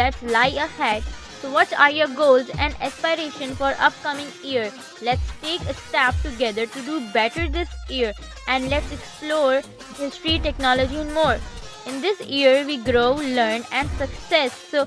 that lie ahead. So what are your goals and aspiration for upcoming year? Let's take a step together to do better this year, and let's explore history, technology and more. In this year we grow, learn and success. So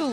2,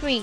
3,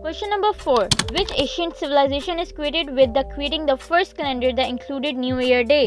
Question number 4, which ancient civilization is created with creating the first calendar that included New Year Day?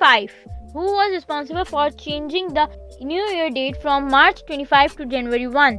5, who was responsible for changing the New Year date from March 25 to January 1?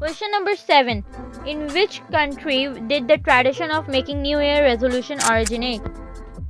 Question number 7, in which country did the tradition of making New Year resolution originate?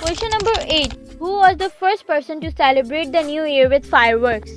Question number 8, who was the first person to celebrate the New Year with fireworks?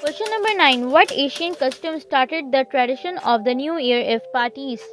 Question number 9, what Asian custom started the tradition of the New Year Eve parties?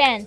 10,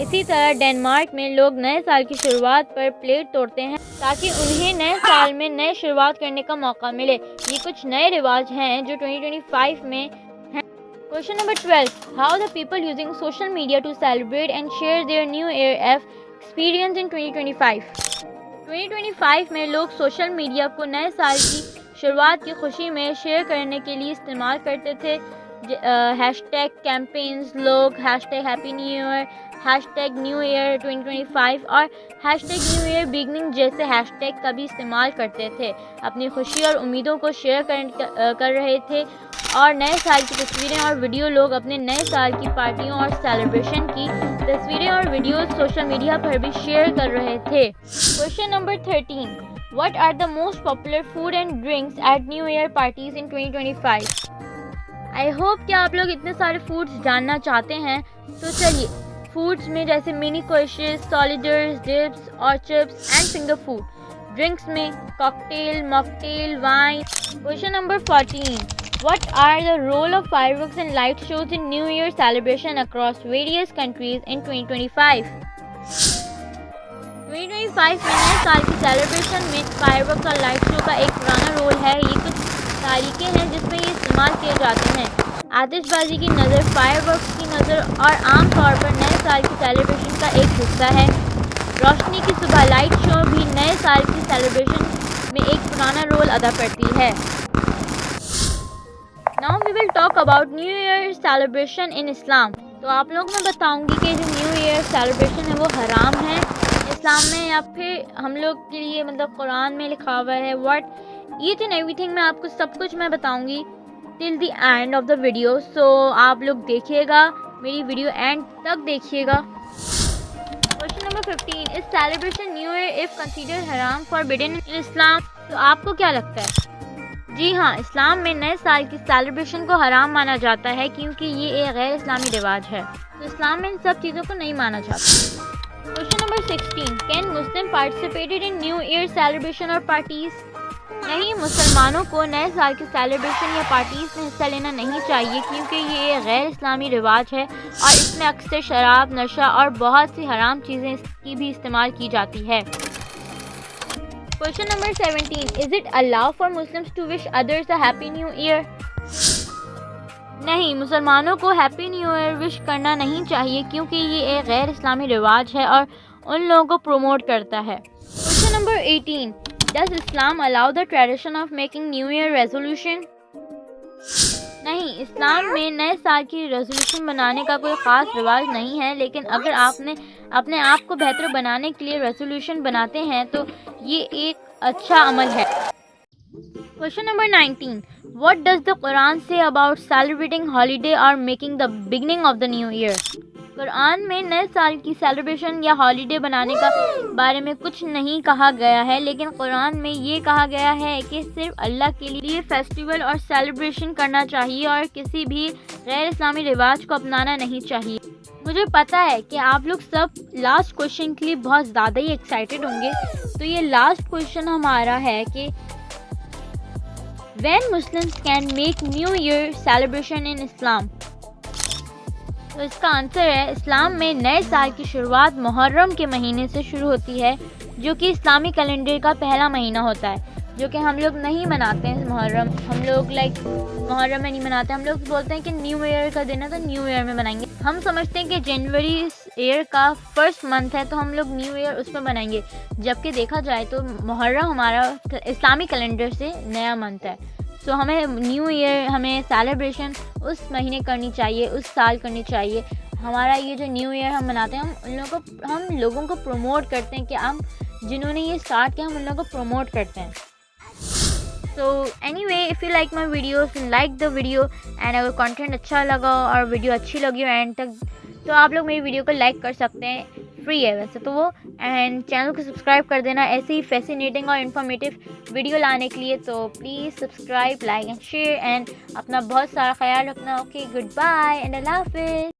اسی طرح Denmark میں لوگ نئے سال کی شروعات پر plate توڑتے ہیں تاکہ انہیں نئے سال میں نئے شروعات کرنے کا موقع ملے. یہ کچھ نئے رواج ہیں جو 2025 میں ہیں. Question number 12. How the people using social media to celebrate and share their New Year experience in 2025. 2025 میں لوگ سوشل میڈیا کو نئے سال کی شروعات کی خوشی میں شیئر کرنے کے لیے استعمال کرتے تھے. ہیش ٹیگ کیمپینز، لوگ hashtag happy new year, hashtag new year 2025 اور hashtag new year beginning جیسے ہیش ٹیگ کا بھی استعمال کرتے تھے. اپنی خوشی اور امیدوں کو شیئر کر رہے تھے اور نئے سال کی تصویریں اور ویڈیو. لوگ اپنے نئے سال کی پارٹیوں اور سیلیبریشن کی تصویریں اور ویڈیوز سوشل میڈیا پر بھی شیئر کر رہے تھے. Question number 13. What are the most popular food and drinks at New Year parties in 2025? I hope کہ آپ لوگ اتنے سارے فوڈز جاننا چاہتے ہیں. تو چلیے فوڈز میں جیسے منی کوشز، سالیڈرز، ڈپس اور chips and finger food. Drinks میں cocktail, ماکٹیل، wine. Question number 14. What are the role of fireworks and light shows in New Year celebration across various countries in 2025? 2025 میں نئے سال کی سیلیبریشن میں فائر ورکس اور لائٹ شو کا ایک پرانا رول ہے. یہ کچھ طریقے ہیں جس میں یہ استعمال کیے جاتے ہیں. آتش بازی کی نظر، فائر ورکس کی نظر اور عام طور پر نئے سال کی سیلیبریشن کا ایک حصہ ہے. روشنی کی صبح لائٹ شو بھی نئے سال کی سیلیبریشن میں ایک پرانا رول ادا کرتی ہے. Now we will talk about New Year celebration in Islam. تو آپ لوگوں کو میں بتاؤں گی کہ جو نیو ایئر سیلیبریشن ہے وہ حرام ہے اسلام میں یا پھر ہم لوگ کے لیے مطلب قرآن میں لکھا ہوا ہے. واٹ ایچ اینڈ ایوری تھنگ میں آپ کو سب کچھ میں بتاؤں گی till the end of the video. So آپ لوگ دیکھیے گا میری ویڈیو اینڈ تک دیکھیے گا. Question number 15. Is celebration New Year if considered haram forbidden in Islam? تو آپ کو کیا لگتا ہے؟ جی ہاں، اسلام میں نئے سال کی سیلیبریشن کو حرام مانا جاتا ہے کیونکہ یہ ایک غیر اسلامی رواج ہے. تو اسلام میں ان سب چیزوں کو نہیں مانا جاتا. Question number 16. Can Muslim participated in New Year celebration or parties? نہیں، مسلمانوں کو نئے سال کی سیلیبریشن یا پارٹیز میں حصہ لینا نہیں چاہیے کیونکہ یہ ایک غیر اسلامی رواج ہے اور اس میں اکثر شراب، نشہ اور بہت سی حرام چیزیں کی بھی استعمال کی جاتی ہے. Question number 17. Is it allowed for Muslims to wish others a happy new year? نہیں، مسلمانوں کو ہیپی نیو ایئر وش کرنا نہیں چاہیے کیونکہ یہ ایک غیر اسلامی رواج ہے اور ان لوگوں کو پروموٹ کرتا ہے. Question number 18. Does Islam allow the tradition of making New Year resolution? نہیں، اسلام میں نئے سال کی ریزولوشن بنانے کا کوئی خاص رواج نہیں ہے، لیکن اگر آپ نے اپنے آپ کو بہتر بنانے کے لیے ریزولوشن بناتے ہیں تو یہ ایک اچھا عمل ہے. Question number 19. What does the Quran say about celebrating holiday or making the beginning of the new year? قرآن میں نئے سال کی سیلیبریشن یا ہالیڈے بنانے کا بارے میں کچھ نہیں کہا گیا ہے، لیکن قرآن میں یہ کہا گیا ہے کہ صرف اللہ کے لیے فیسٹیول اور سیلیبریشن کرنا چاہیے اور کسی بھی غیر اسلامی رواج کو اپنانا نہیں چاہیے. مجھے پتا ہے کہ آپ لوگ سب لاسٹ کوشچن کے لیے بہت زیادہ ہی ایکسائٹیڈ ہوں گے. تو یہ لاسٹ کوشچن ہمارا ہے کہ when Muslims can make New Year celebration in Islam. تو اس کا آنسر ہے اسلام میں نئے سال کی شروعات محرم کے مہینے سے شروع ہوتی ہے جو کہ اسلامی کیلنڈر کا پہلا مہینہ ہوتا ہے، جو کہ ہم لوگ نہیں مناتے ہیں. محرم ہم لوگ محرم میں نہیں مناتے. ہم لوگ بولتے ہیں کہ نیو ایئر کا دن ہے تو نیو ایئر میں منائیں گے. ہم سمجھتے ہیں کہ جنوری ایئر کا فرسٹ منتھ ہے تو ہم لوگ نیو ایئر اس میں منائیں گے، جبکہ دیکھا جائے تو محرم ہمارا اسلامی کیلنڈر سے نیا منتھ ہے. سو ہمیں نیو ایئر ہمیں سیلیبریشن اس مہینے کرنی چاہیے، اس سال کرنی چاہیے. ہمارا یہ جو نیو ایئر ہم مناتے ہیں ہم لوگوں کو پروموٹ کرتے ہیں کہ ہم جنہوں نے یہ اسٹارٹ کیا ہم ان لوگوں کو پروموٹ کرتے ہیں. So any way if you like my videos like the video and اگر کانٹینٹ اچھا لگا اور ویڈیو اچھی لگی اینڈ تک تو آپ لوگ میری ویڈیو کو لائک کر سکتے ہیں. فری ہے ویسے تو وہ، اینڈ چینل کو سبسکرائب کر دینا ایسے ہی فیسینیٹنگ اور انفارمیٹیو ویڈیو لانے کے لیے. تو please subscribe, like and share and اپنا بہت سارا خیال رکھنا. اوکے، گڈ بائے اینڈ اللہ حافظ.